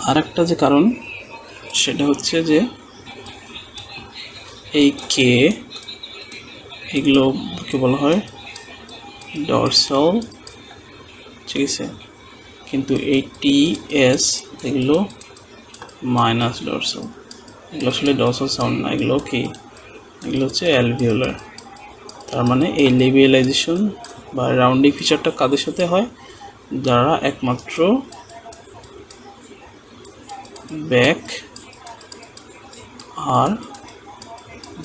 আরেকটা যে কারণ সেটা হচ্ছে যে এই কে এগুলোকে বলা হয় ডরসাল, ঠিক আছে, কিন্তু এই টি এস এগুলো মাইনাস ডরসাল, এগুলো আসলে ডরসাল সাউন্ড না, এগুলো কি, এগুলো হচ্ছে অ্যালভিওলার। তার মানে এই লেবিয়ালাইজেশন বা রাউন্ডিং ফিচারটা কাদের সাথে হয়, যারা একমাত্র ব্যাক আর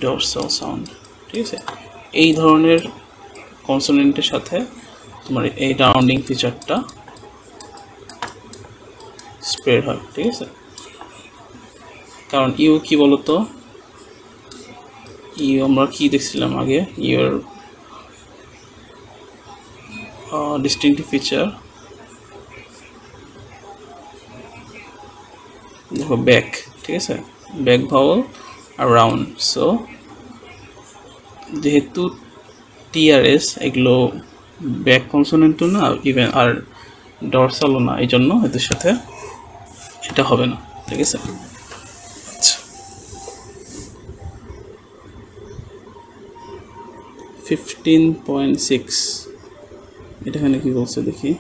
ডরসাল সাউন্ড, ঠিক আছে, এই ধরনের কনসোনেন্টের সাথে তোমার এই রাউন্ডিং ফিচারটা স্প্রেড হয়, ঠিক আছে। কারণ ইউ কি বলতো, ইউ আমরা কি দেখছিলাম আগে, ইউর ডিস্টিংটিভ ফিচার দেখো ব্যাক, ঠিক আছে, ব্যাক ভাওয়াল আর রাউন্ড। সো যেহেতু টি আর এস এগুলো ব্যাক কনসোনেন্টও না ইভেন আর ডরসালও না, এই জন্য এদের সাথে এটা হবে না, ঠিক আছে। আচ্ছা 15.6 এটা এখানে কি বলছে দেখি,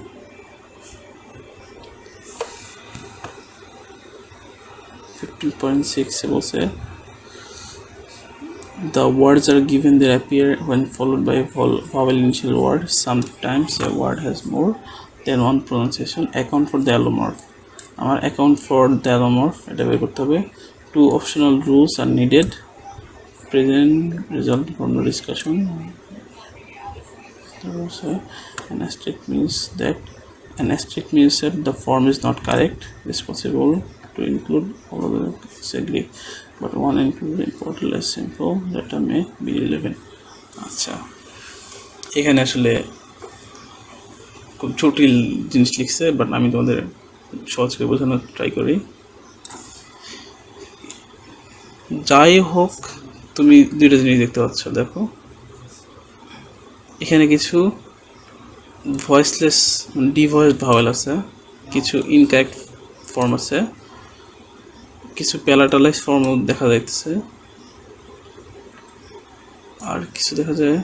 বলছে the words are given their appear when followed by a vowel initial word. Sometimes a word has more than one pronunciation. Account for the allomorph. Our account for the allomorph, এটা বের করতে হবে। Two optional rules are needed. Present result from the discussion. An asterisk means that the form is not correct. It is possible to include all of the disagree, but one include important less simple data may be relevant. আচ্ছা এখানে আসলে খুব জটিল জিনিস লিখছে, but আমি তোমাদের সহজ করে বোঝানোর ট্রাই করি। যাই হোক, তুমি দুইটা জিনিস দেখতে পাচ্ছ, দেখো এখানে কিছু ভয়েসলেস মানে ডিভয়েস ভাওয়েল আছে, কিছু ইনকারেক্ট ফর্ম আছে, কিছু প্যালাটালাইজ ফর্মও দেখা যাইতেছে, আর কিছু দেখা যায়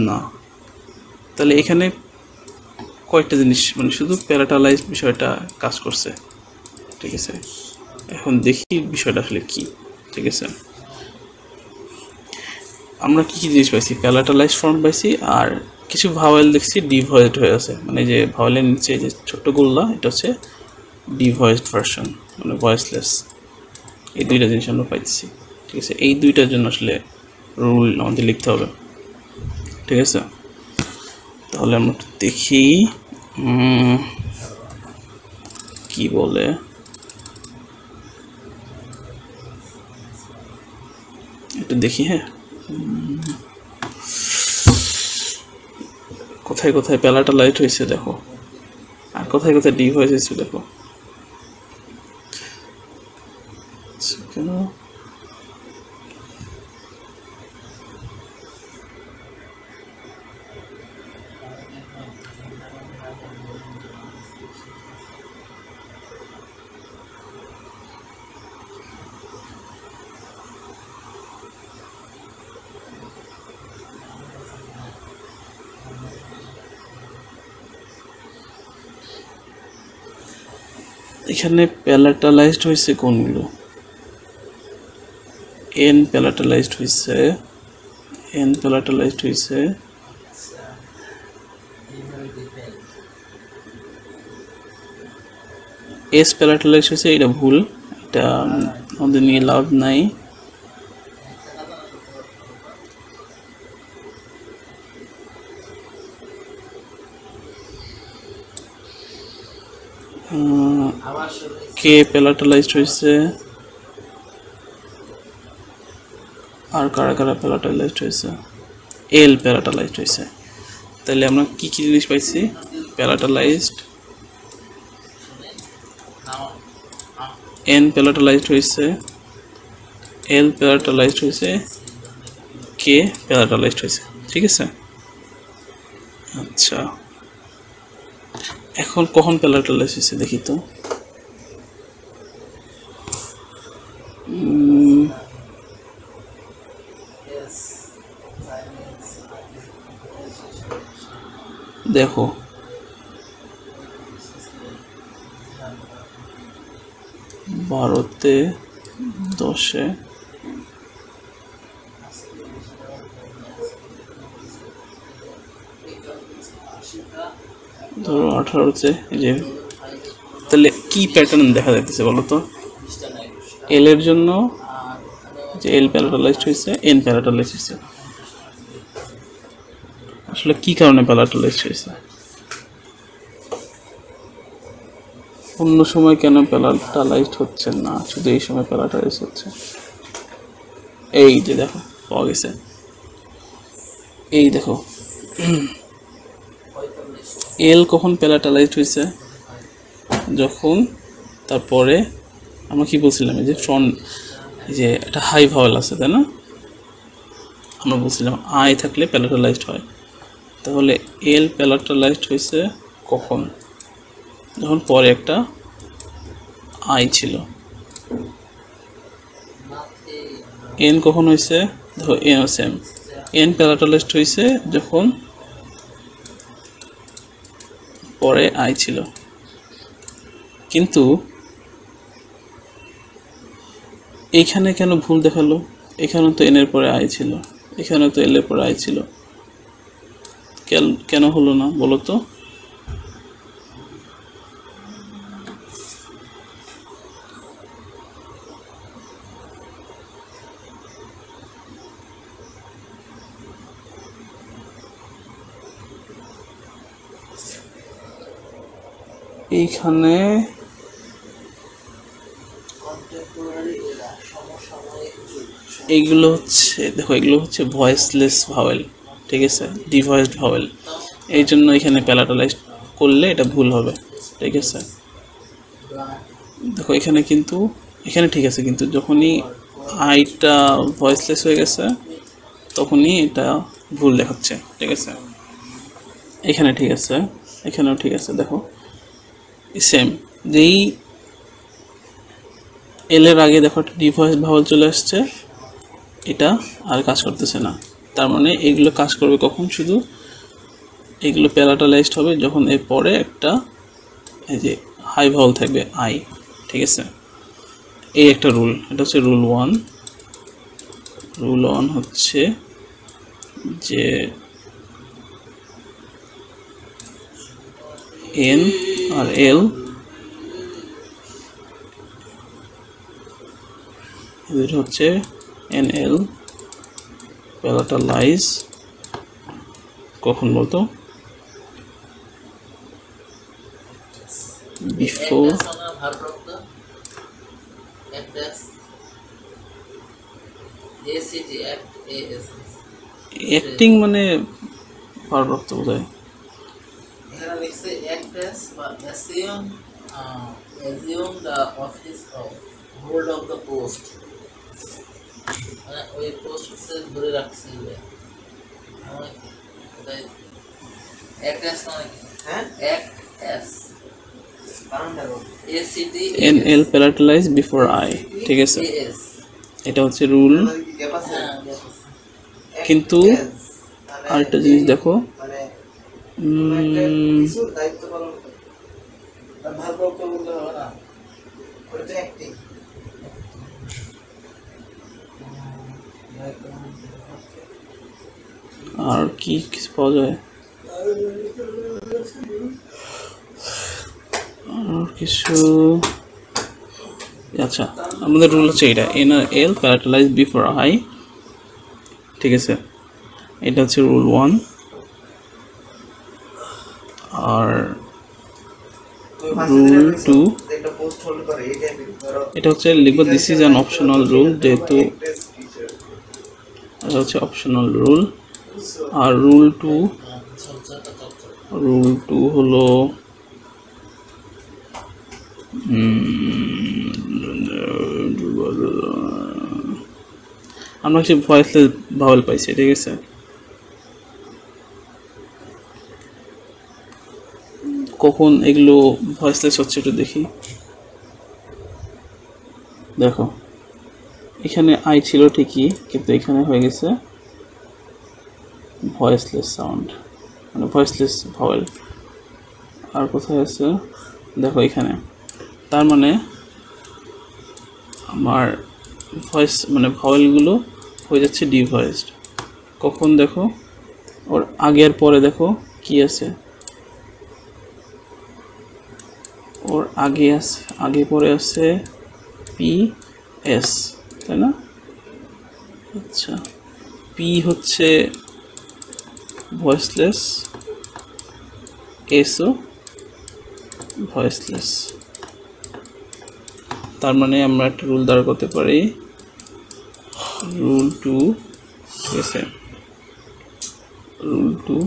না। তাহলে এখানে কয়েকটা জিনিস মানে শুধু প্যালাটালাইজ বিষয়টা কাজ করছে, ঠিক আছে। এখন দেখি বিষয়টা আসলে কি, ঠিক আছে। আমরা কি কি জিনিস পাইছি, প্যালাটালাইজ ফর্ম পাইছি, আর কিছু ভাওয়েল দেখছি ডিভয়েসড হয়ে আছে, মানে যে ভাওয়েলের নিচে যে ছোট্ট গোল্লা এটা হচ্ছে ডিভয়েসড ভার্সন, মানে ভয়েসলেস। এই দুইটা জিনিস আমরা পাইছি, ঠিক আছে। এই দুইটার জন্য আসলে রুল আমাদের লিখতে হবে, ঠিক আছে। তাহলে আমরা দেখি কি বলে, একটু দেখি। হ্যাঁ, কোথায় কোথায় প্যালাটালাইজ হয়েছে দেখো, আর কোথায় কোথায় ডিভয়েস হয়েছে দেখো। কেন এখানে প্যালাটালাইজড হয়েছে কোনগুলো, এন প্যালাটালাইজড হয়েছে, এন প্যালাটালাইজড হয়েছে, এস প্যালাটালাইজড হয়েছে, এটা ভুল, এটা আমাদের নিয়ে লাভ নাই। কে প্যালাটালাইজড হয়েছে, আর কারা কারা প্যালাটালাইজড হয়েছে, এল প্যালাটালাইজড হয়েছে। তাহলে আমরা কি কি জিনিস পাইছি, প্যালাটালাইজড, এন প্যালাটালাইজড হয়েছে, এল প্যালাটালাইজড হয়েছে, কে প্যালাটালাইজড হয়েছে, ঠিক আছে। আচ্ছা এখন কখন প্যালাটালাইজ হয়েছে দেখি তো। দেখো বারোতে 10-এ ধরো 18-তে, এই যে তাহলে কি প্যাটার্ন দেখা যাইতেছে বলো তো? এল এর জন্য যে এল প্যালাটালাইজড হয়েছে, এন প্যালাটালাইজড হয়েছে। আসলে কি কারণে প্যালাটালাইজড হয়েছে? অন্য সময় কেন প্যালাটালাইজড হচ্ছে না, শুধু এই সময় প্যালাটালাইজড হচ্ছে? এই যে দেখো পাওয়া গেছে, এই দেখো এল কখন প্যালাটালাইজড হয়েছে? যখন তারপরে আমরা কি বলছিলাম, এই যে ফ্রন্ট, এই যে একটা হাই ভাওয়েল আছে তাই না, আমরা বলছিলাম আই থাকলে প্যালাটালাইজড হয়। তাহলে এল প্যালাটালাইজড হয়েছে কখন? যখন পরে একটা আই ছিল। এন কখন হয়েছে? দেখো এন সেম, এন প্যালাটালাইজড হয়েছে যখন পরে আই ছিল। কিন্তু এইখানে কেন ভুল দেখালো? এখানে তো এন এর পরে আই ছিল, এখানে তো এল এর পরে আই ছিল, কেন হলো না বলো তো? এইখানে এইগুলো হচ্ছে, দেখো এগুলো হচ্ছে ভয়েসলেস ভাওয়েল, ঠিক আছে, ডিভয়েসড ভাওয়েল। এই জন্য এখানে প্যালাটালাইজ করলে এটা ভুল হবে, ঠিক আছে। দেখো এখানে কিন্তু, এখানে ঠিক আছে, কিন্তু যখনই আইটা ভয়েসলেস হয়ে গেছে তখনই এটা ভুল দেখাচ্ছে, ঠিক আছে। এখানে ঠিক আছে, এখানেও ঠিক আছে, দেখো সেম। যেই এল এর আগে দেখো একটা ডিভয়েস ভাওয়েল চলে আসছে, এটা আর কাজ করতেছে না। তার মানে এইগুলো কাজ করবে কখন? শুধু এইগুলো প্যালাটালাইজড হবে যখন এর পরে একটা এই যে হাই ভাওয়েল থাকবে আই, ঠিক আছে। এই একটা রুল, এটা হচ্ছে রুল 1। রুল 1 হচ্ছে যে এন আর এল এদের হচ্ছে এন এল প্যালাটালাইজ কখন বলতো? বিফোর অ্যাক্টিং মানে ভারপ্রাপ্ত বোঝায়। এখানে লিখছে অ্যাক্ট্রেস বা assume the office of hold of the post, মানে ওই পোস্টে ধরে রাখছে। অ্যাক্ট্রেস মানে কি? হ্যাঁ, actress N L palatalize before I, ঠিক আছে। এটা হচ্ছে রুল। কিন্তু আরেকটা জিনিস দেখো, আর কি কিছু পাওয়া যায়? আর কিছু, আচ্ছা আমাদের রুল হচ্ছে এটা, এন আর এল প্যালাটালাইজ বিফোর আই, ঠিক আছে। এটা হচ্ছে রুল 1। আর রুল 2 এটা হচ্ছে লিখবো this is an optional rule, যেহেতু এটা হচ্ছে অপশনাল রুল। আর রুল 2 হলো আমরা হচ্ছে ভয়েসলেস ভাওয়েল পাইছি, ঠিক আছে। কখন এগুলো ভয়েসলেস হচ্ছে একটু দেখি। দেখো এখানে আই ছিল ঠিকই, কিন্তু এখানে হয়ে গেছে ভয়েসলেস সাউন্ড, মানে ভয়েসলেস ভাওয়েল। আর কোথায় আছে দেখো এখানে, তার মানে আমার ভয়েস মানে ভাওয়েলগুলো হয়ে যাচ্ছে ডিভয়েসড। কখন দেখো ওর আগে আর পরে দেখো কি আছে, ওর আগে আছে, আগে পরে আছে পি এস, তাই না? আচ্ছা, পি হচ্ছে ভয়েসলেস, এসও ভয়েসলেস। তার মানে আমরা একটা রুল দ্বারা করতে পারি, রুল 2, ঠিক আছে, রুল 2।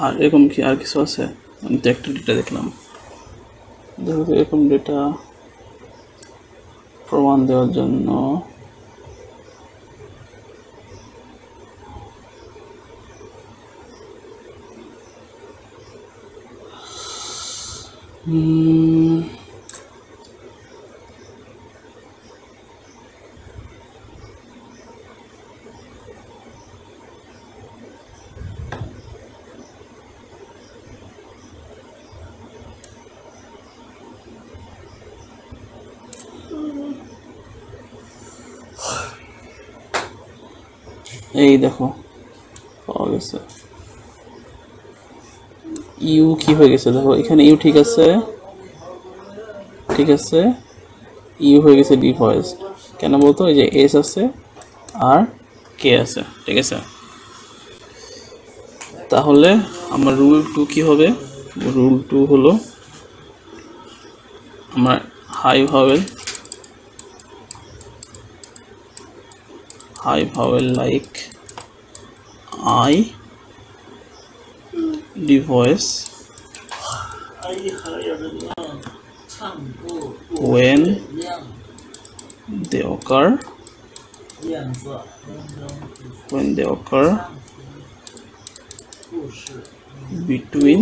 আর এরকম কি আর কিছু আছে? আমি তো একটা ডেটা দেখলাম, দেখো তো এরকম ডেটা প্রমাণ দেওয়ার জন্য এই দেখো পাওয়া গেছে। ইউ কি হয়ে গেছে দেখো, এখানে ইউ ঠিক আছে, ঠিক আছে, ইউ হয়ে গেছে ডিভয়েসড। কেন বলতো? এই যে এস আছে আর কে আছে, ঠিক আছে। তাহলে আমার রুল 2 কি হবে? রুল 2 হলো আমার high vowel like I devoice when they occur between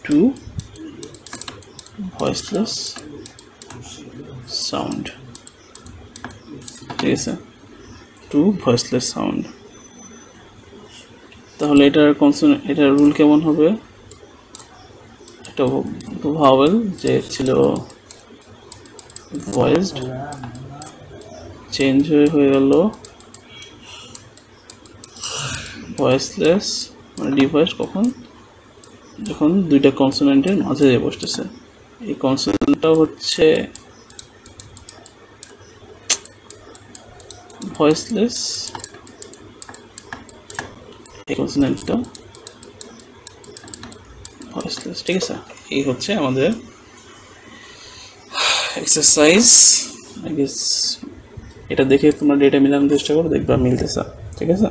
two voiceless sound, ঠিক আছে, টু ভয়েসলেস সাউন্ড। তাহলে এটার রুল কেমন হবে? একটা ভাওয়েল যে ছিল ভয়েসড চেঞ্জ হয়ে গেল ভয়েসলেস, মানে ডিভয়েস কখন? যখন দুইটা কনসোনেন্টের মাঝে যে বসতেছে। এই কনসোনেন্টটা হচ্ছে ভয়েসলেস, এই কনসোনেন্টটা ভয়েসলেস, ঠিক আছে। এই হচ্ছে আমাদের এক্সারসাইজ। আই গেস এটা দেখে তোমরা ডেটা মিলানোর চেষ্টা করো, দেখবা মিলতেছে, ঠিক আছে।